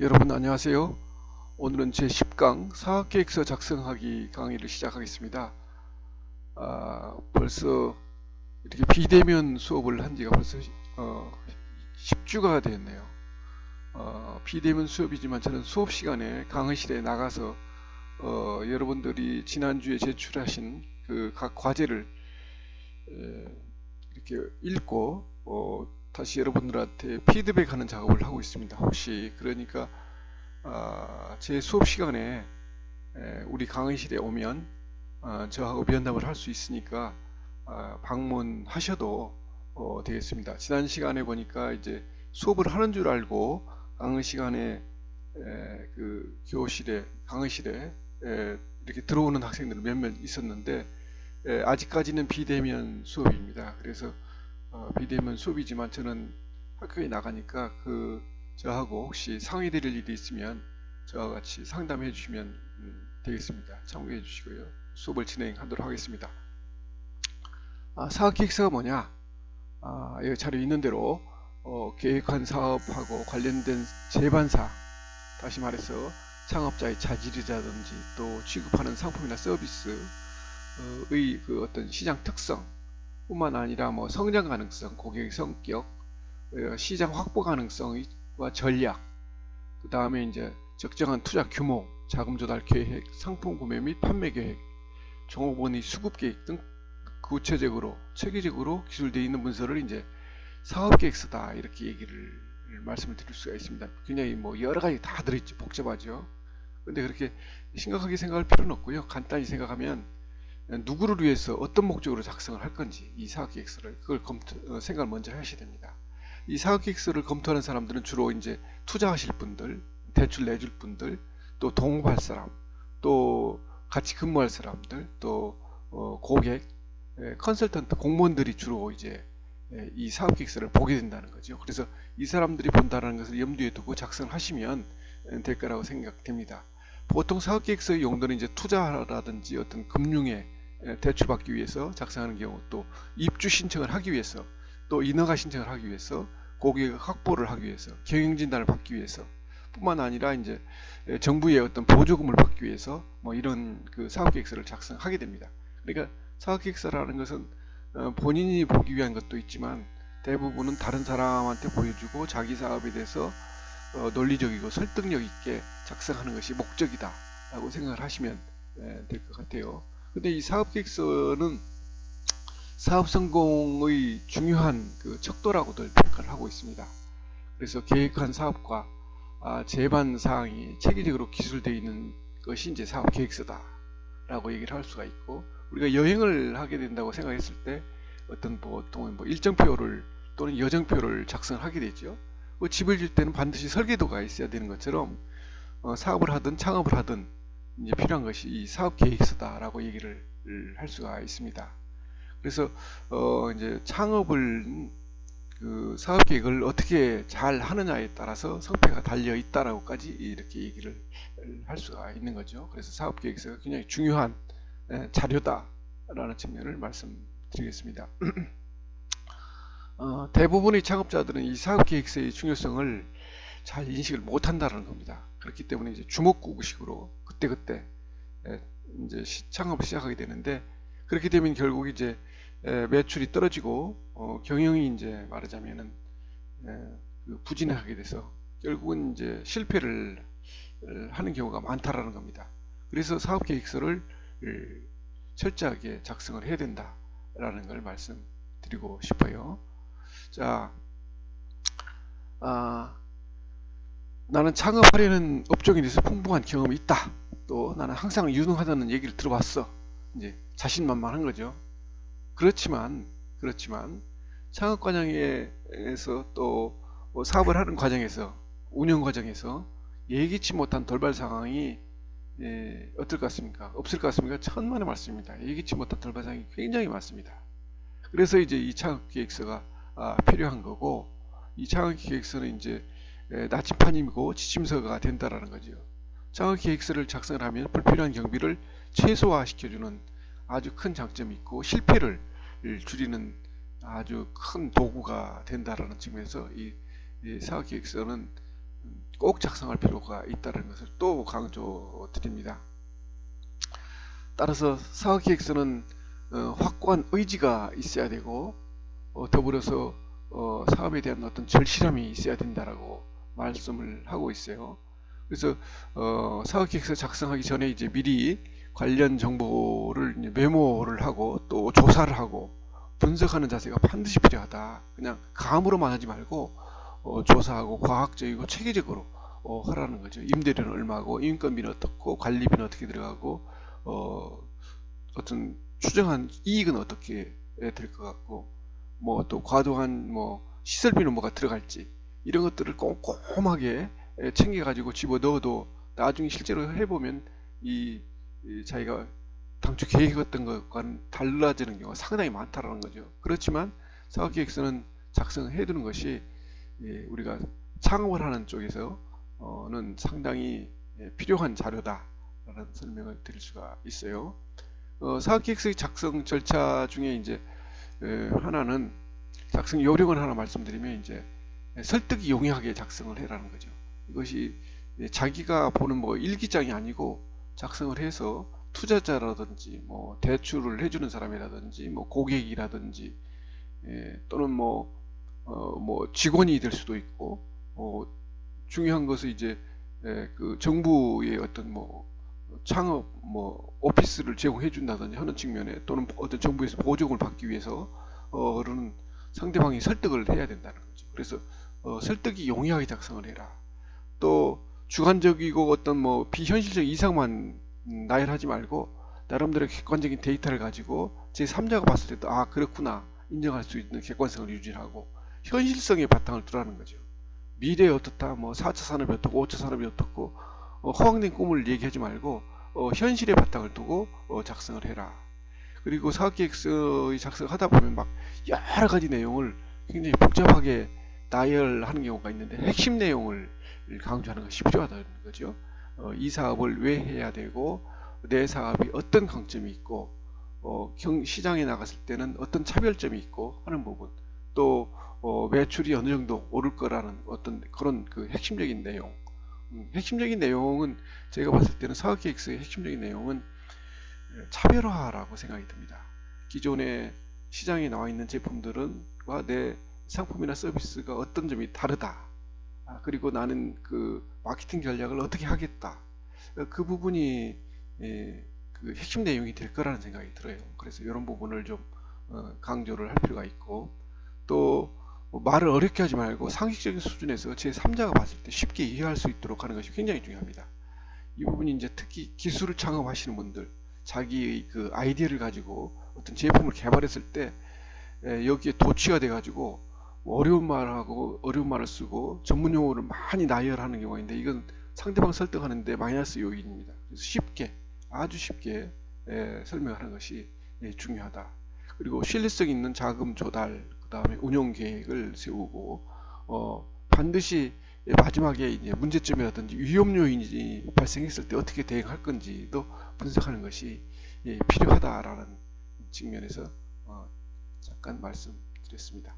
여러분 안녕하세요. 오늘은 제10강 사업계획서 작성하기 강의를 시작하겠습니다. 벌써 이렇게 비대면 수업을 한 지가 벌써 10주가 됐네요. 비대면 수업이지만 저는 수업 시간에 강의실에 나가서 여러분들이 지난주에 제출하신 그 각 과제를 이렇게 읽고 다시 여러분들한테 피드백하는 작업을 하고 있습니다. 혹시 그러니까 제 수업 시간에 우리 강의실에 오면 저하고 면담을 할 수 있으니까 방문하셔도 되겠습니다. 지난 시간에 보니까 이제 수업을 하는 줄 알고 강의 시간에 그 교실에 강의실에 이렇게 들어오는 학생들 몇몇 있었는데 아직까지는 비대면 수업입니다. 그래서 비대면 수업이지만 저는 학교에 나가니까 저하고 혹시 상의드릴 일이 있으면 저와 같이 상담해 주시면 되겠습니다. 참고해 주시고요. 수업을 진행하도록 하겠습니다. 사업기획서가 뭐냐? 여기 자료 있는 대로 계획한 사업하고 관련된 제반사항, 다시 말해서 창업자의 자질이라든지 또 취급하는 상품이나 서비스의 그 어떤 시장 특성 뿐만 아니라 뭐 성장 가능성, 고객의 성격, 시장 확보 가능성과 전략, 그 다음에 이제 적정한 투자 규모, 자금 조달 계획, 상품 구매 및 판매 계획, 종업원의 수급 계획 등 구체적으로 체계적으로 기술되어 있는 문서를 이제 사업 계획서다 이렇게 얘기를 말씀을 드릴 수가 있습니다. 굉장히 뭐 여러 가지 다 들어있죠. 복잡하죠. 근데 그렇게 심각하게 생각할 필요는 없고요. 간단히 생각하면 누구를 위해서 어떤 목적으로 작성을 할 건지 이 사업계획서를 그걸 생각을 먼저 하셔야 됩니다. 이 사업계획서를 검토하는 사람들은 주로 이제 투자하실 분들, 대출 내줄 분들, 또 동업할 사람, 또 같이 근무할 사람들, 또 고객, 컨설턴트, 공무원들이 주로 이제 이 사업계획서를 보게 된다는 거죠. 그래서 이 사람들이 본다는 것을 염두에 두고 작성하시면 될 거라고 생각됩니다. 보통 사업계획서의 용도는 이제 투자라든지 어떤 금융에 대출받기 위해서 작성하는 경우, 또 입주 신청을 하기 위해서, 또 인허가 신청을 하기 위해서, 고객 확보를 하기 위해서, 경영진단을 받기 위해서 뿐만 아니라 이제 정부의 어떤 보조금을 받기 위해서 뭐 이런 그 사업계획서를 작성하게 됩니다. 그러니까 사업계획서라는 것은 본인이 보기 위한 것도 있지만 대부분은 다른 사람한테 보여주고 자기 사업에 대해서 논리적이고 설득력 있게 작성하는 것이 목적이다 라고 생각을 하시면 될 것 같아요. 근데 이 사업계획서는 사업 성공의 중요한 그 척도라고들 평가를 하고 있습니다. 그래서 계획한 사업과 제반 사항이 체계적으로 기술되어 있는 것이 이제 사업계획서다 라고 얘기를 할 수가 있고, 우리가 여행을 하게 된다고 생각했을 때 어떤 보통 뭐 일정표를 또는 여정표를 작성하게 되죠. 집을 질 때는 반드시 설계도가 있어야 되는 것처럼 사업을 하든 창업을 하든 이제 필요한 것이 이 사업 계획서다라고 얘기를 할 수가 있습니다. 그래서 이제 창업을 그 사업 계획을 어떻게 잘 하느냐에 따라서 성패가 달려 있다라고까지 이렇게 얘기를 할 수가 있는 거죠. 그래서 사업 계획서가 굉장히 중요한 자료다라는 측면을 말씀드리겠습니다. 대부분의 창업자들은 이 사업계획서의 중요성을 잘 인식을 못한다는 겁니다. 그렇기 때문에 이제 주먹구구식으로 그때그때 이제 창업을 시작하게 되는데, 그렇게 되면 결국 이제 매출이 떨어지고 경영이 이제 말하자면은 부진하게 돼서 결국은 이제 실패를 하는 경우가 많다라는 겁니다. 그래서 사업계획서를 철저하게 작성을 해야 된다라는 걸 말씀드리고 싶어요. 자, 나는 창업하려는 업종에 대해서 풍부한 경험이 있다. 또 나는 항상 유능하다는 얘기를 들어봤어. 이제 자신만만한 거죠. 그렇지만 창업 과정에서 또 사업을 하는 과정에서 운영 과정에서 예기치 못한 돌발 상황이 어떨 것 같습니까? 없을 것 같습니까? 천만의 말씀입니다. 예기치 못한 돌발 상황이 굉장히 많습니다. 그래서 이제 이 창업 계획서가 필요한 거고, 이 창업 계획서는 이제 나침판이고 지침서가 된다라는 거죠. 창업 계획서를 작성을 하면 불필요한 경비를 최소화시켜주는 아주 큰 장점이 있고, 실패를 줄이는 아주 큰 도구가 된다라는 측면에서 이 사업 계획서는 꼭 작성할 필요가 있다는 것을 또 강조드립니다. 따라서 사업계획서는 확고한 의지가 있어야 되고 더불어서 사업에 대한 어떤 절실함이 있어야 된다라고 말씀을 하고 있어요. 그래서 사업계획서 작성하기 전에 이제 미리 관련 정보를 이제 메모를 하고 또 조사를 하고 분석하는 자세가 반드시 필요하다. 그냥 감으로만 하지 말고 조사하고 과학적이고 체계적으로 하라는 거죠. 임대료는 얼마고 인건비는 어떻고 관리비는 어떻게 들어가고 어떤 추정한 이익은 어떻게 될 것 같고 뭐 또 과도한 뭐 시설비는 뭐가 들어갈지 이런 것들을 꼼꼼하게 챙겨 가지고 집어 넣어도 나중에 실제로 해보면 이 자기가 당초 계획했던 것과는 달라지는 경우가 상당히 많다라는 거죠. 그렇지만 사업계획서는 작성해 두는 것이 우리가 창업을 하는 쪽에서는 상당히 필요한 자료다라는 설명을 드릴 수가 있어요. 사업계획서의 작성 절차 중에 이제 하나는 작성 요령을 하나 말씀드리면 이제 설득이 용이하게 작성을 해라는 거죠. 이것이 자기가 보는 뭐 일기장이 아니고 작성을 해서 투자자라든지 뭐 대출을 해주는 사람이라든지 뭐 고객이라든지 또는 뭐 직원이 될 수도 있고 중요한 것은 이제 그 정부의 어떤 뭐 창업 뭐 오피스를 제공해 준다든지 하는 측면에 또는 어떤 정부에서 보조금을 받기 위해서 그런 상대방이 설득을 해야 된다는 거죠. 그래서 설득이 용이하게 작성을 해라. 또 주관적이고 어떤 뭐 비현실적 이상만 나열하지 말고 나름대로 객관적인 데이터를 가지고 제3자가 봤을 때도 아 그렇구나 인정할 수 있는 객관성을 유지하고 현실성의 바탕을 두라는 거죠. 미래에 어떻다 뭐 4차 산업이 어떻고 5차 산업이 어떻고 허황된 꿈을 얘기하지 말고 현실의 바탕을 두고 작성을 해라. 그리고 사업계획서의 작성하다 보면 막 여러 가지 내용을 굉장히 복잡하게 나열하는 경우가 있는데 핵심 내용을 강조하는 것이 필요하다는 거죠. 이 사업을 왜 해야 되고 내 사업이 어떤 강점이 있고 시장에 나갔을 때는 어떤 차별점이 있고 하는 부분 또 매출이 어느 정도 오를 거라는 어떤 그런 그 핵심적인 내용 핵심적인 내용은 제가 봤을 때는 사업계획서의 핵심적인 내용은 차별화라고 생각이 듭니다. 기존의 시장에 나와 있는 제품들은과 내 상품이나 서비스가 어떤 점이 다르다. 그리고 나는 그 마케팅 전략을 어떻게 하겠다. 그 부분이 그 핵심 내용이 될 거라는 생각이 들어요. 그래서 이런 부분을 좀 강조를 할 필요가 있고 또 말을 어렵게 하지 말고 상식적인 수준에서 제3자가 봤을 때 쉽게 이해할 수 있도록 하는 것이 굉장히 중요합니다. 이 부분이 이제 특히 기술을 창업하시는 분들 자기의 그 아이디어를 가지고 어떤 제품을 개발했을 때 여기에 도취가 돼 가지고 어려운 말하고 어려운 말을 쓰고 전문 용어를 많이 나열하는 경우가 있는데 이건 상대방 설득하는데 마이너스 요인입니다. 그래서 쉽게 아주 쉽게 설명하는 것이 중요하다. 그리고 신뢰성 있는 자금 조달 그 다음에 운영 계획을 세우고 반드시 마지막에 이제 문제점이라든지 위험 요인이 발생했을 때 어떻게 대응할 건지도 분석하는 것이 필요하다라는 측면에서 잠깐 말씀드렸습니다.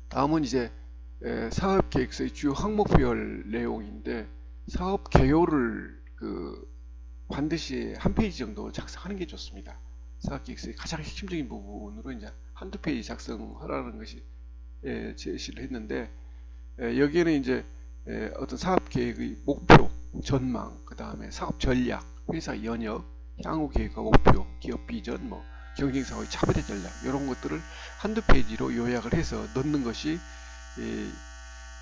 다음은 이제 사업계획서의 주요 항목별 내용인데 사업 개요를 반드시 한 페이지 정도 작성하는 게 좋습니다. 사업계획서의 가장 핵심적인 부분으로 이제 한두 페이지 작성하라는 것이 제시를 했는데 여기에는 이제 어떤 사업계획의 목표, 전망, 그 다음에 사업 전략, 회사 연역, 향후 계획과 목표, 기업 비전, 뭐 경쟁사의 차별화 전략 이런 것들을 한두 페이지로 요약을 해서 넣는 것이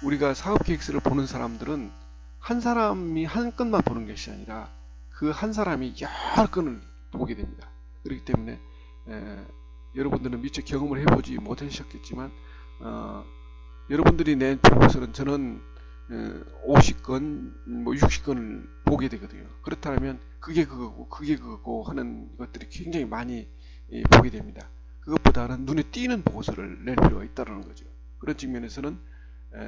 우리가 사업계획서를 보는 사람들은 한 사람이 한 건만 보는 것이 아니라 그 한 사람이 여러 건을 보게 됩니다. 그렇기 때문에 여러분들은 미처 경험을 해보지 못하셨겠지만 여러분들이 낸 보고서는 저는 50건, 뭐 60건을 보게 되거든요. 그렇다면 그게 그거고 그게 그거고 하는 것들이 굉장히 많이 보게 됩니다. 그것보다는 눈에 띄는 보고서를 낼 필요가 있다는 거죠. 그런 측면에서는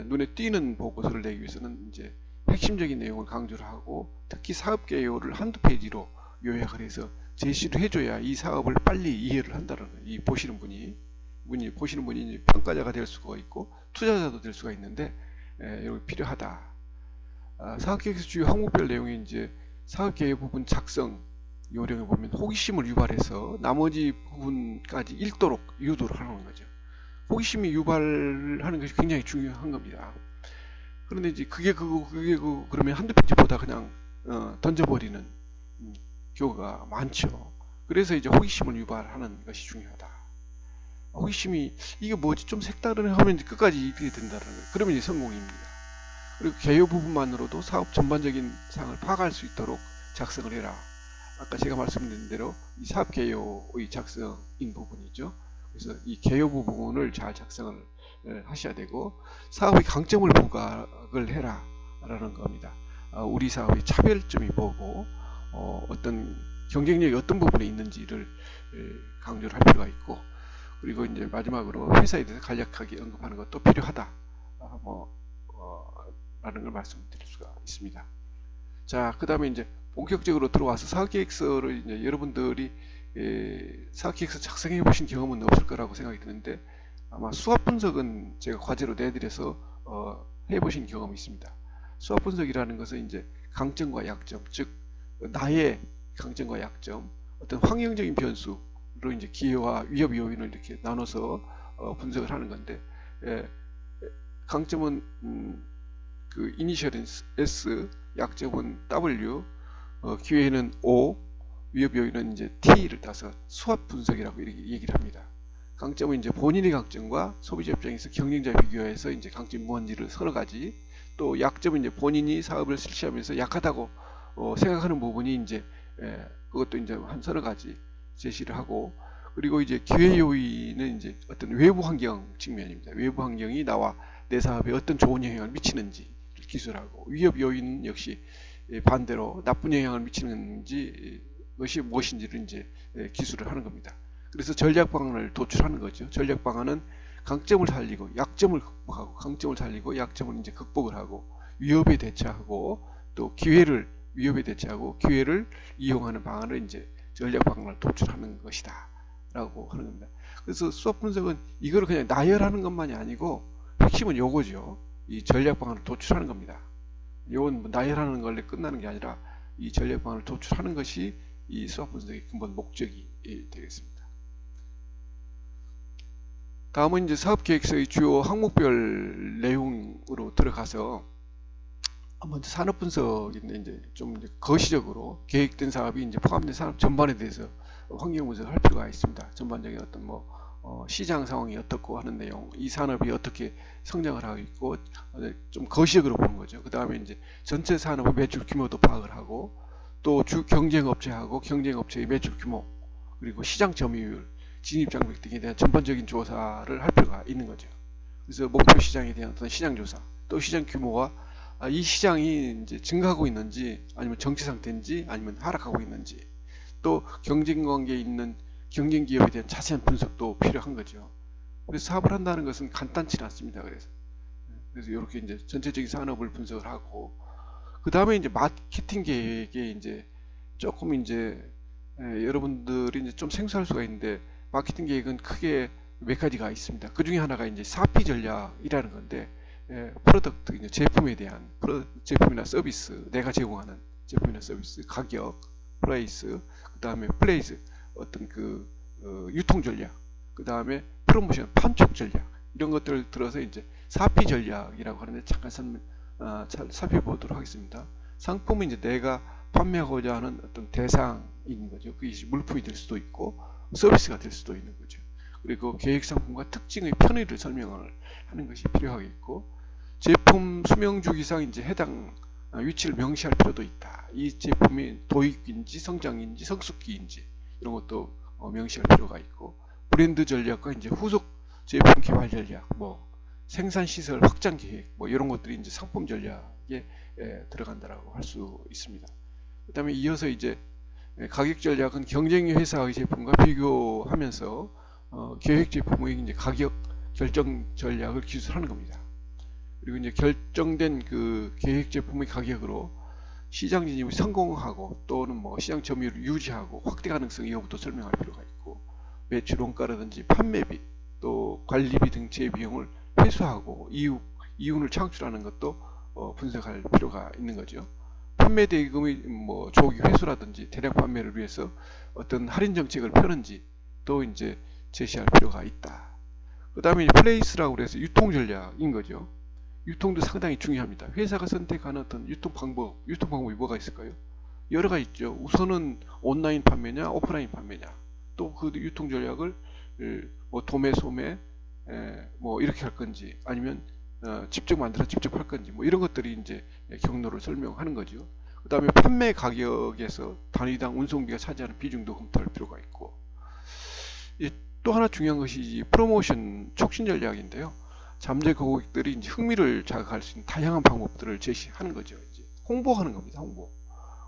눈에 띄는 보고서를 내기 위해서는 이제 핵심적인 내용을 강조를 하고 특히 사업 개요를 한두 페이지로 요약을 해서 제시를 해줘야 이 사업을 빨리 이해를 한다는 거예요. 이 보시는 분이 이제 평가자가 될 수가 있고 투자자도 될 수가 있는데 이렇게 필요하다. 사업계획에서 주요 항목별 내용이 이제 사업계획 부분 작성 요령에 보면 호기심을 유발해서 나머지 부분까지 읽도록 유도를 하는 거죠. 호기심이 유발하는 것이 굉장히 중요한 겁니다. 그런데 이제 그게 그러면 한두 페이지 보다 그냥 던져버리는 경우가 많죠. 그래서 이제 호기심을 유발하는 것이 중요하다. 호기심이 이게 뭐지 좀 색다른 하면 끝까지 읽게 된다는 거예요. 그러면 이제 성공입니다. 그리고 개요 부분만으로도 사업 전반적인 사항을 파악할 수 있도록 작성을 해라. 아까 제가 말씀드린 대로 이 사업 개요의 작성인 부분이죠. 그래서 이 개요 부분을 잘 작성을 하셔야 되고 사업의 강점을 부각을 해라 라는 겁니다. 우리 사업의 차별점이 뭐고 어떤 경쟁력이 어떤 부분에 있는지를 강조를 할 필요가 있고 그리고 이제 마지막으로 회사에 대해서 간략하게 언급하는 것도 필요하다 라는 걸 말씀드릴 수가 있습니다. 자, 그 다음에 이제 본격적으로 들어와서 사업계획서를 이제 여러분들이 사업계획서 작성해 보신 경험은 없을 거라고 생각이 드는데 아마 수합 분석은 제가 과제로 내드려서 해보신 경험이 있습니다. 수합 분석이라는 것은 이제 강점과 약점, 즉 나의 강점과 약점, 어떤 환경적인 변수로 이제 기회와 위협 요인을 이렇게 나눠서 분석을 하는 건데 강점은 그 이니셜은 S, 약점은 W, 기회는 O, 위협 요인은 이제 T를 따서 수합 분석이라고 이렇게 얘기를 합니다. 강점은 이제 본인의 강점과 소비자 입장에서 경쟁자 비교해서 이제 강점이 뭔지를 서너 가지, 또 약점은 이제 본인이 사업을 실시하면서 약하다고 생각하는 부분이 이제 그것도 이제 한 서너 가지 제시를 하고, 그리고 이제 기회 요인은 이제 어떤 외부 환경 측면입니다. 외부 환경이 나와 내 사업에 어떤 좋은 영향을 미치는지 기술하고, 위협 요인은 역시 반대로 나쁜 영향을 미치는지 것이 무엇인지를 이제 기술을 하는 겁니다. 그래서 전략 방안을 도출하는 거죠. 전략 방안은 강점을 살리고 약점을 극복하고, 강점을 살리고 약점을 이제 극복을 하고, 위협에 대처하고, 또 기회를 위협에 대처하고 기회를 이용하는 방안을 이제 전략 방안을 도출하는 것이다 라고 하는 겁니다. 그래서 수업 분석은 이거를 그냥 나열하는 것만이 아니고 핵심은 요거죠. 이 전략 방안을 도출하는 겁니다. 이건 뭐 나열하는 걸로 끝나는 게 아니라 이 전략 방안을 도출하는 것이 이 수학 분석의 근본 목적이 되겠습니다. 다음은 이제 사업계획서의 주요 항목별 내용으로 들어가서 먼저 산업 분석인데 이제 좀 이제 거시적으로 계획된 사업이 이제 포함된 산업 전반에 대해서 환경 분석을 할 필요가 있습니다. 전반적인 어떤 시장 상황이 어떻고 하는 내용, 이 산업이 어떻게 성장을 하고 있고 좀 거시적으로 보는 거죠. 그 다음에 이제 전체 산업의 매출 규모도 파악을 하고, 또 주 경쟁업체하고 경쟁업체의 매출 규모, 그리고 시장 점유율, 진입 장벽 등에 대한 전반적인 조사를 할 필요가 있는 거죠. 그래서 목표 시장에 대한 어떤 시장 조사, 또 시장 규모와 이 시장이 이제 증가하고 있는지 아니면 정체 상태인지 아니면 하락하고 있는지, 또 경쟁 관계에 있는 경쟁 기업에 대한 자세한 분석도 필요한 거죠. 그래서 사업을 한다는 것은 간단치 않습니다. 그래서 이렇게 이제 전체적인 산업을 분석을 하고, 그 다음에 이제 마케팅 계획에 이제 조금 이제 여러분들이 이제 좀 생소할 수가 있는데, 마케팅 계획은 크게 몇 가지가 있습니다. 그 중에 하나가 이제 4P 전략이라는 건데, 프로덕트, 이제 제품에 대한 제품이나 서비스, 내가 제공하는 제품이나 서비스, 가격, 프라이스, 그 다음에 플레이스, 어떤 그 유통 전략, 그 다음에 프로모션, 판촉 전략, 이런 것들을 들어서 이제 4P 전략이라고 하는데 잠깐 살펴보도록 하겠습니다. 상품은 이제 내가 판매하고자 하는 어떤 대상인 거죠. 그게 물품이 될 수도 있고 서비스가 될 수도 있는 거죠. 그리고 계획 상품과 특징의 편의를 설명을 하는 것이 필요하겠고, 제품 수명 주기상 이제 해당 위치를 명시할 필요도 있다. 이 제품이 도입인지 성장인지 성숙기인지 이런 것도 명시할 필요가 있고, 브랜드 전략과 이제 후속 제품 개발 전략, 생산 시설 확장 계획, 이런 것들이 이제 상품 전략에 들어간다라고 할 수 있습니다. 그다음에 이어서 이제 가격 전략은 경쟁 회사의 제품과 비교하면서 계획 제품의 이제 가격 결정 전략을 기술하는 겁니다. 그리고 이제 결정된 그 계획 제품의 가격으로 시장 진입을 성공하고, 또는 시장 점유율을 유지하고 확대 가능성 여부도 설명할 필요가 있고, 매출 원가라든지 판매비, 또 관리비 등 제 비용을 회수하고 이후 이윤을 창출하는 것도 분석할 필요가 있는 거죠. 판매 대금의 뭐 조기 회수라든지 대량 판매를 위해서 어떤 할인 정책을 펴는지 또 이제 제시할 필요가 있다. 그 다음에 플레이스라고 해서 유통 전략인 거죠. 유통도 상당히 중요합니다. 회사가 선택하는 어떤 유통방법이 뭐가 있을까요? 여러 가지 있죠. 우선은 온라인 판매냐, 오프라인 판매냐, 또 그 유통 전략을 뭐 도매, 소매, 뭐 이렇게 할 건지, 아니면 직접 만들어 직접 할 건지, 뭐 이런 것들이 이제 경로를 설명하는 거죠. 그 다음에 판매 가격에서 단위당 운송비가 차지하는 비중도 검토할 필요가 있고, 또 하나 중요한 것이 프로모션 촉진 전략인데요. 잠재 고객들이 이제 흥미를 자극할 수 있는 다양한 방법들을 제시하는 거죠. 이제 홍보하는 겁니다. 홍보.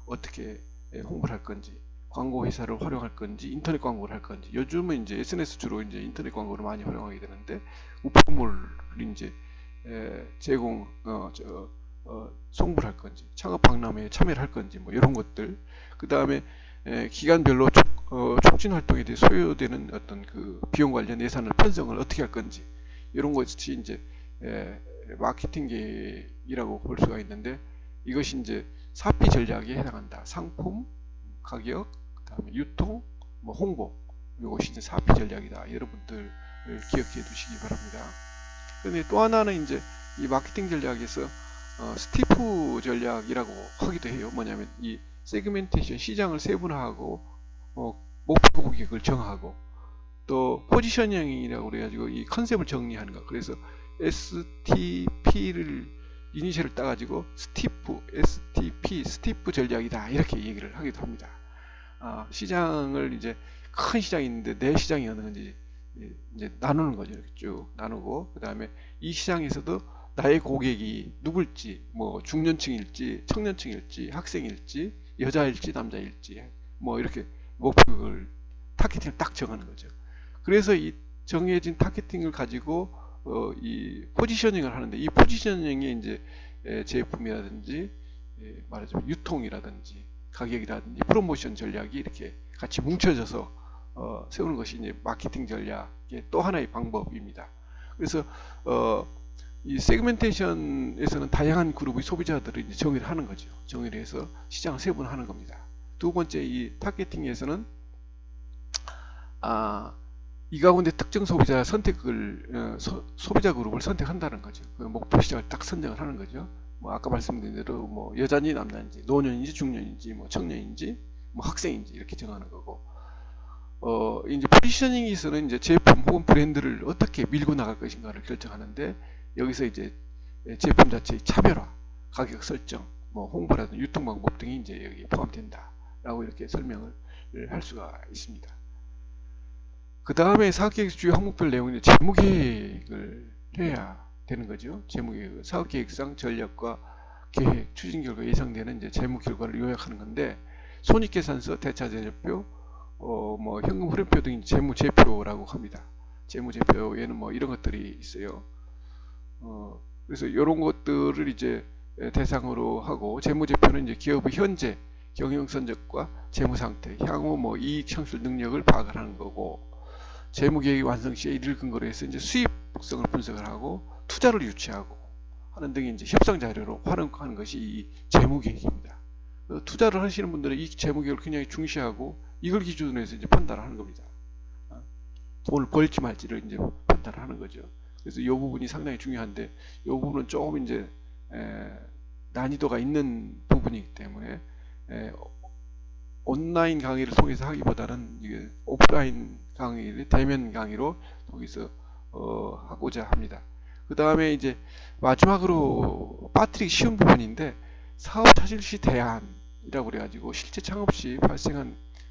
어떻게 홍보를 할 건지, 광고 회사를 활용할 건지, 인터넷 광고를 할 건지. 요즘은 이제 SNS 주로 이제 인터넷 광고를 많이 활용하게 되는데, 우편물을 이제 제공, 송부를 할 건지, 창업 박람회에 참여를 할 건지, 뭐 이런 것들. 그 다음에 기간별로 촉진 활동에 대해 소요되는 어떤 그 비용 관련 예산을 편성을 어떻게 할 건지, 이런 것이 이제 마케팅 계획이라고 볼 수가 있는데, 이것이 이제 사피 전략에 해당한다. 상품, 가격, 그 다음에 유통, 뭐 홍보, 이것이 이제 사피 전략이다. 여러분들 기억해 두시기 바랍니다. 그런데 또 하나는 이제 이 마케팅 전략에서 스티프 전략이라고 하기도 해요. 뭐냐면 이 세그멘테이션, 시장을 세분화하고 목표 고객을 정하고, 또 포지셔닝이라고 그래가지고 이 컨셉을 정리하는 거. 그래서 STP를 이니셜을 따가지고 스티프 전략이다, 이렇게 얘기를 하기도 합니다. 시장을 이제 큰 시장이 있는데 내 시장이 어느 건지 이제 나누는 거죠. 이렇게 쭉 나누고, 그 다음에 이 시장에서도 나의 고객이 누굴지, 뭐 중년층일지, 청년층일지, 학생일지, 여자일지, 남자일지, 뭐 이렇게 목표를 타겟팅을 딱 정하는 거죠. 그래서 이 정해진 타겟팅을 가지고 이 포지셔닝을 하는데, 이 포지셔닝에 이제 제품이라든지 말하자면 유통이라든지 가격이라든지 프로모션 전략이 이렇게 같이 뭉쳐져서 세우는 것이 이제 마케팅 전략의 또 하나의 방법입니다. 그래서 이 세그멘테이션에서는 다양한 그룹의 소비자들을 이제 정의를 하는 거죠. 정의를 해서 시장을 세분화하는 겁니다. 두 번째, 이 타겟팅에서는 이 가운데 특정 소비자 선택을 소비자 그룹을 선택한다는 거죠. 그 목표 시장을 딱 선정을 하는 거죠. 뭐 아까 말씀드린 대로 뭐 여자인지 남자인지, 노년인지 중년인지, 뭐 청년인지, 뭐 학생인지 이렇게 정하는 거고, 이제 포지셔닝에서는 이제 제품 혹은 브랜드를 어떻게 밀고 나갈 것인가를 결정하는데, 여기서 이제 제품 자체의 차별화, 가격 설정, 뭐 홍보라든지 유통 방법 등이 이제 여기에 포함된다라고 이렇게 설명을 할 수가 있습니다. 그 다음에 사업계획 주요 항목별 내용은 재무계획을 해야 되는 거죠. 재무계획, 사업계획상 전략과 계획, 추진 결과 예상되는 이제 재무 결과를 요약하는 건데, 손익계산서, 대차제표표, 뭐 현금 흐름표 등 재무제표라고 합니다. 재무제표에는 뭐 이런 것들이 있어요. 그래서 이런 것들을 이제 대상으로 하고, 재무제표는 이제 기업의 현재 경영성적과 재무상태, 향후 뭐 이익 창출 능력을 파악을 하는 거고, 재무계획 완성 시에 이를 근거로 해서 이제 수입성을 분석을 하고 투자를 유치하고 하는 등의 이제 협상 자료로 활용하는 것이 이 재무계획입니다. 투자를 하시는 분들은 이 재무계획을 굉장히 중시하고 이걸 기준으로 해서 이제 판단을 하는 겁니다. 돈을 벌지 말지를 이제 판단을 하는 거죠. 그래서 이 부분이 상당히 중요한데, 이 부분은 조금 이제 난이도가 있는 부분이기 때문에 온라인 강의를 통해서 하기보다는 이게 오프라인 강의를 대면 강의로 통해서 하고자 합니다. 그 다음에 이제 마지막으로 빠뜨리기 쉬운 부분인데, 사업 차질 시 대안이라고 그래가지고 실제 창업 시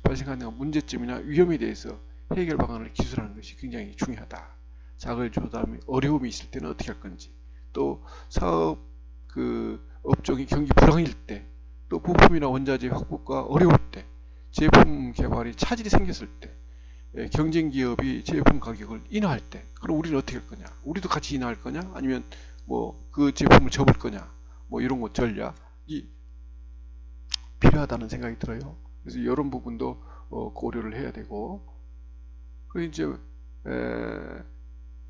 발생하는 문제점이나 위험에 대해서 해결 방안을 기술하는 것이 굉장히 중요하다. 자금을 조달하면 어려움이 있을 때는 어떻게 할 건지, 또 사업 그 업종이 경기 불황일 때, 또 부품이나 원자재 확보가 어려울 때, 제품 개발이 차질이 생겼을 때, 경쟁 기업이 제품 가격을 인하할 때, 그럼 우리는 어떻게 할 거냐? 우리도 같이 인하할 거냐? 아니면 뭐 그 제품을 접을 거냐? 뭐 이런 것 전략이 필요하다는 생각이 들어요. 그래서 이런 부분도 고려를 해야 되고, 그 이제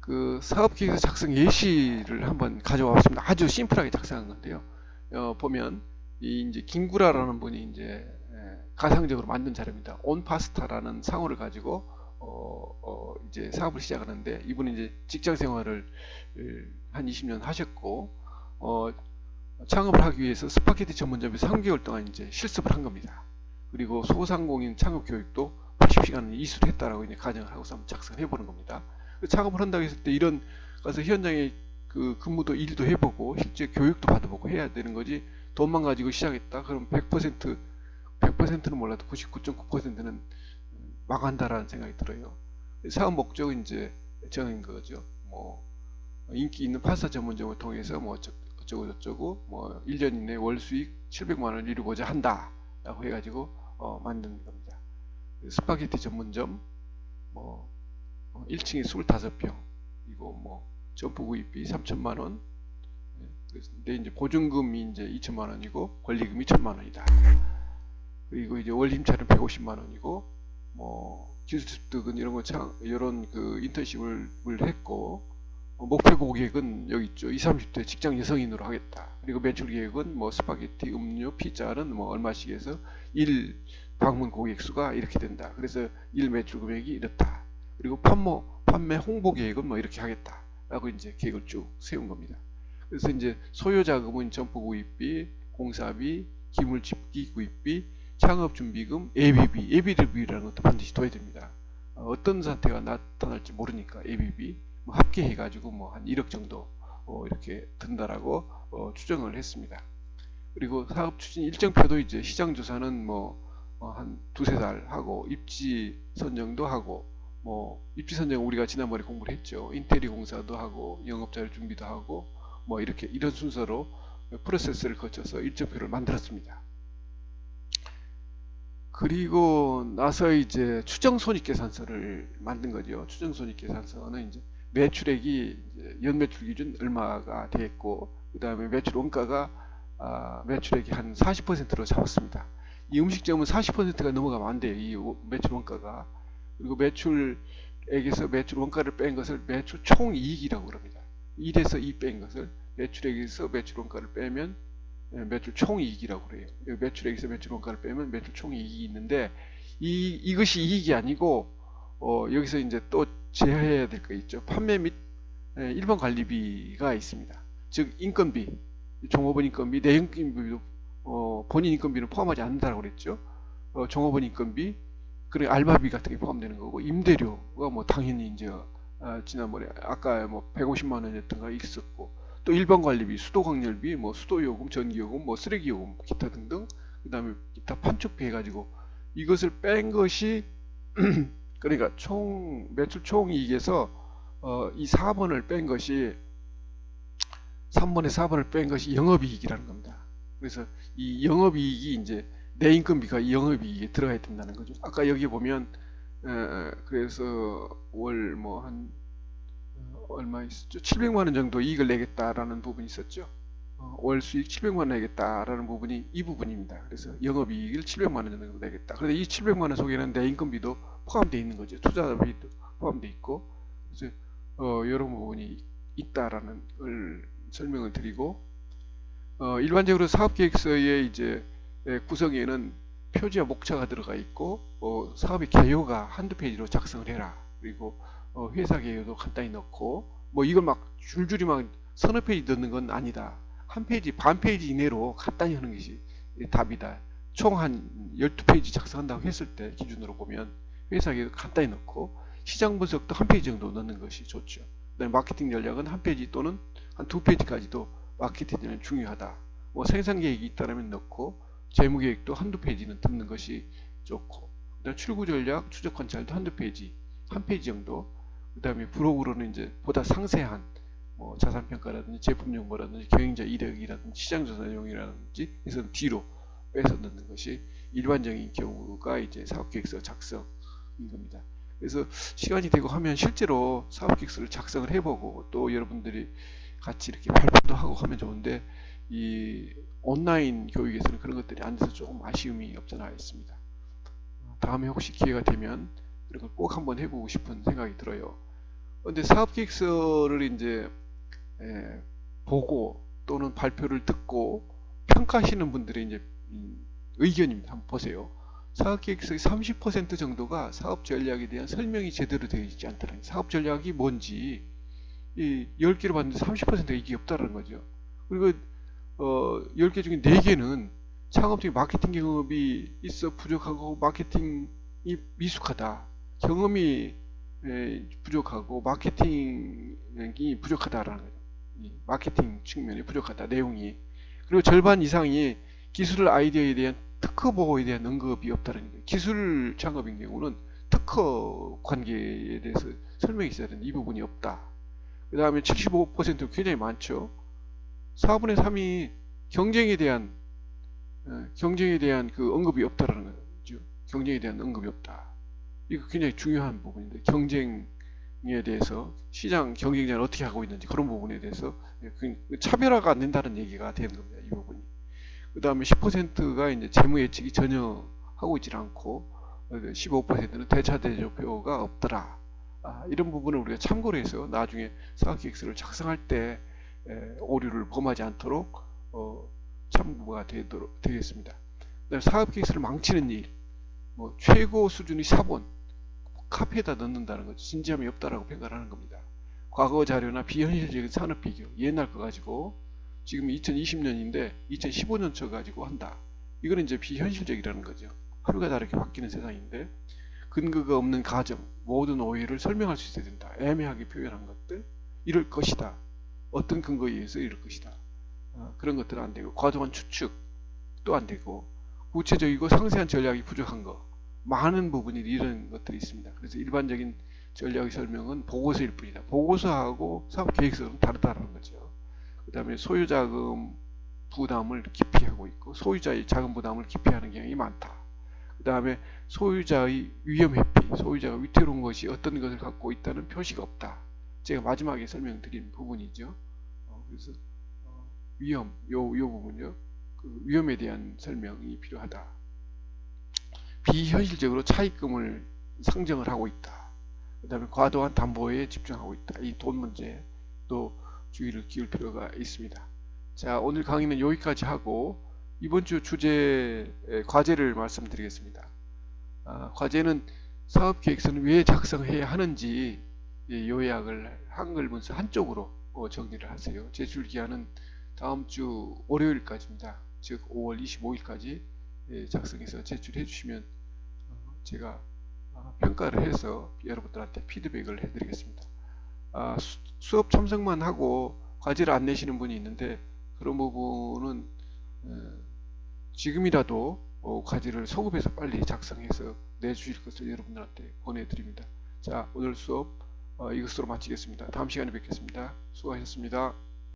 그 사업계획서 작성 예시를 한번 가져와 봤습니다. 아주 심플하게 작성한 건데요. 보면 이 이제 김구라라는 분이 이제 가상적으로 만든 자료입니다. 온파스타라는 상호를 가지고 이제 사업을 시작하는데, 이분은 이제 직장 생활을 한 20년 하셨고 창업을 하기 위해서 스파게티 전문점에 3개월 동안 이제 실습을 한 겁니다. 그리고 소상공인 창업 교육도 80시간을 이수를 했다라고 이제 가정을 하고서 한번 작성을 해보는 겁니다. 창업을 한다고 했을 때 이런 가서 현장에 그 근무도 일도 해보고 실제 교육도 받아보고 해야 되는 거지, 돈만 가지고 시작했다 그럼 100%는 몰라도 99.9%는 망한다라는 생각이 들어요. 사업 목적은 이제 정한 거죠. 뭐 인기 있는 파스타 전문점을 통해서 뭐 어쩌고 저쩌고 뭐 1년 이내 월 수익 700만 원을 이루고자 한다 라고 해가지고 만든 겁니다. 스파게티 전문점 뭐 1층에 25평, 이거 뭐 점포 구입비 3천만 원, 근데 이제 보증금이 이제 2천만 원이고 권리금이 1천만 원이다. 그리고 이제 월 임차료는 150만 원이고 뭐 기술 습득은 이런 그 인턴십을 했고, 목표 고객은 여기 있죠. 20, 30대 직장 여성인으로 하겠다. 그리고 매출 계획은 뭐 스파게티, 음료, 피자는 뭐 얼마씩 해서 1 방문 고객 수가 이렇게 된다. 그래서 1 매출 금액이 이렇다. 그리고 판매 홍보 계획은 뭐 이렇게 하겠다. 라고 이제 계획을 쭉 세운 겁니다. 그래서 이제 소요 자금은 점포 구입비, 공사비, 기물 집기 구입비, 창업 준비금, 예비비라는 것도 반드시 둬야 됩니다. 어떤 사태가 나타날지 모르니까 예비비 뭐 합계해가지고 뭐 한 1억 정도 이렇게 든다라고 추정을 했습니다. 그리고 사업 추진 일정표도 이제 시장 조사는 뭐 한 두세 달 하고, 입지 선정도 하고, 뭐 입지 선정 우리가 지난번에 공부를 했죠. 인테리어 공사도 하고 영업자료 준비도 하고 뭐 이렇게 이런 순서로 프로세스를 거쳐서 일정표를 만들었습니다. 그리고 나서 이제 추정손익계산서를 만든 거죠. 추정손익계산서는 이제 매출액이 이제 연매출 기준 얼마가 됐고, 그 다음에 매출 원가가 매출액이 한 40%로 잡았습니다. 이 음식점은 40%가 넘어가면 안 돼요. 이 매출 원가가. 그리고 매출액에서 매출 원가를 뺀 것을 매출 총이익이라고 합니다. 1에서 2 뺀 것을 매출액에서 매출 원가를 빼면 매출 총이익이라고 그래요. 매출액에서 매출 원가를 빼면 매출 총이익이 있는데, 이것이 이익이 아니고 여기서 이제 또 제외해야 될 거 있죠. 판매 및 일반 관리비가 있습니다. 즉 인건비, 종업원 인건비, 내 인건비도 본인 인건비는 포함하지 않는다고 그랬죠. 종업원 인건비, 그리고 알바비 같은 게 포함되는 거고, 임대료가 뭐 당연히 이제 지난번에 아까 뭐 150만 원이었던가 있었고, 또 일반 관리비, 수도 관열비, 뭐 수도요금, 전기요금, 뭐 쓰레기요금, 기타 등등, 그 다음에 기타 판촉비 해가지고 이것을 뺀 것이 그러니까 매출 총이익에서 이 4번을 뺀 것이 3번에 4번을 뺀 것이 영업이익이라는 겁니다. 그래서 이 영업이익이 이제 내 인건비가 이 영업이익에 들어가야 된다는 거죠. 아까 여기 보면 그래서 월 뭐 한 얼마 있었죠? 700만 원 정도 이익을 내겠다라는 부분이 있었죠. 월 수익 700만 원 내겠다라는 부분이 이 부분입니다. 그래서 영업이익을 700만 원 정도 내겠다. 그런데 이 700만 원 속에는 내 인건비도 포함되어 있는 거죠. 투자비도 포함되어 있고, 그래서 이런 부분이 있다라는 걸 설명을 드리고, 일반적으로 사업계획서의 이제 구성에는 표지와 목차가 들어가 있고, 사업의 개요가 한두 페이지로 작성을 해라. 그리고 회사 개요도 간단히 넣고, 뭐 이걸 막 줄줄이 막 서너 페이지 넣는 건 아니다. 한 페이지, 반 페이지 이내로 간단히 하는 것이 답이다. 총 한 12페이지 작성한다고 했을 때 기준으로 보면 회사 개요 간단히 넣고, 시장 분석도 한 페이지 정도 넣는 것이 좋죠. 그다음에 마케팅 전략은 한 페이지 또는 한 두 페이지까지도 마케팅은 중요하다. 뭐 생산 계획이 있다면 넣고, 재무 계획도 한두 페이지는 넣는 것이 좋고, 그다음 출구 전략, 추적 관찰도 한두 페이지, 한 페이지 정도. 그다음에 부록으로는 이제 보다 상세한 뭐 자산 평가라든지 제품 정보라든지 경영자 이력이라든지 시장 조사 내용이라든지 해서 뒤로 빼서 넣는 것이 일반적인 경우가 이제 사업계획서 작성인 겁니다. 그래서 시간이 되고 하면 실제로 사업계획서를 작성을 해보고, 또 여러분들이 같이 이렇게 발표도 하고 하면 좋은데, 이 온라인 교육에서는 그런 것들이 안 돼서 조금 아쉬움이 없잖아 있습니다. 다음에 혹시 기회가 되면 이런 걸 꼭 한번 해보고 싶은 생각이 들어요. 근데 사업계획서를 이제 보고 또는 발표를 듣고 평가하시는 분들의 이제 의견입니다. 한번 보세요. 사업계획서의 30% 정도가 사업 전략에 대한 설명이 제대로 되어 있지 않다는, 사업 전략이 뭔지 이 10개를 봤는데 30%가 이게 없다는 거죠. 그리고 10개 중에 4개는 창업적인 마케팅 경험이 있어 부족하고 마케팅이 미숙하다. 경험이 부족하고 마케팅이 부족하다라는 거죠. 마케팅 측면이 부족하다. 내용이. 그리고 절반 이상이 기술 아이디어에 대한 특허 보호에 대한 언급이 없다는 거예요. 기술 창업인 경우는 특허 관계에 대해서 설명이 있어야 되는데 이 부분이 없다. 그 다음에 75% 굉장히 많죠. 4분의 3이 경쟁에 대한 그 언급이 없다라는 거죠. 경쟁에 대한 언급이 없다. 이거 굉장히 중요한 부분인데, 경쟁에 대해서 시장 경쟁자는 어떻게 하고 있는지 그런 부분에 대해서 차별화가 안 된다는 얘기가 되는 겁니다. 이 부분이. 그 다음에 10%가 이제 재무 예측이 전혀 하고 있지 않고 15%는 대차대조표가 없더라. 이런 부분을 우리가 참고를 해서 나중에 사업계획서를 작성할 때 오류를 범하지 않도록 참고가 되겠습니다. 사업계획서를 망치는 일, 뭐 최고 수준의 사본, 카피에다 넣는다는 거죠. 진지함이 없다라고 평가하는 겁니다. 과거 자료나 비현실적인 산업 비교, 옛날 거 가지고 지금 2020년인데 2015년 쳐 가지고 한다. 이거는 이제 비현실적이라는 거죠. 하루가 다르게 바뀌는 세상인데 근거가 없는 가정, 모든 오해를 설명할 수 있어야 된다. 애매하게 표현한 것들, 이럴 것이다. 어떤 근거에 의해서 이럴 것이다. 그런 것들은 안 되고, 과도한 추측도 안 되고, 구체적이고 상세한 전략이 부족한 거, 많은 부분이 이런 것들이 있습니다. 그래서 일반적인 전략의 설명은 보고서일 뿐이다. 보고서하고 사업계획서는 다르다는 거죠. 그 다음에 소유자금 부담을 기피하고 있고, 소유자의 자금 부담을 기피하는 경향이 많다. 그 다음에 소유자의 위험 회피, 소유자가 위태로운 것이 어떤 것을 갖고 있다는 표시가 없다. 제가 마지막에 설명드린 부분이죠. 그래서 요 부분요. 그 위험에 대한 설명이 필요하다. 비현실적으로 차입금을 상정을 하고 있다. 그 다음에 과도한 담보에 집중하고 있다. 이 돈 문제도 주의를 기울 필요가 있습니다. 자, 오늘 강의는 여기까지 하고 이번 주 주제 과제를 말씀드리겠습니다. 과제는 사업계획서는 왜 작성해야 하는지 요약을 한글 문서 한쪽으로 정리를 하세요. 제출 기한은 다음 주 월요일까지입니다. 즉 5월 25일까지 작성해서 제출해 주시면 제가 평가를 해서 여러분들한테 피드백을 해드리겠습니다. 수업 참석만 하고 과제를 안 내시는 분이 있는데 그런 부분은 지금이라도 과제를 소급해서 빨리 작성해서 내주실 것을 여러분들한테 권해드립니다. 자, 오늘 수업 이것으로 마치겠습니다. 다음 시간에 뵙겠습니다. 수고하셨습니다.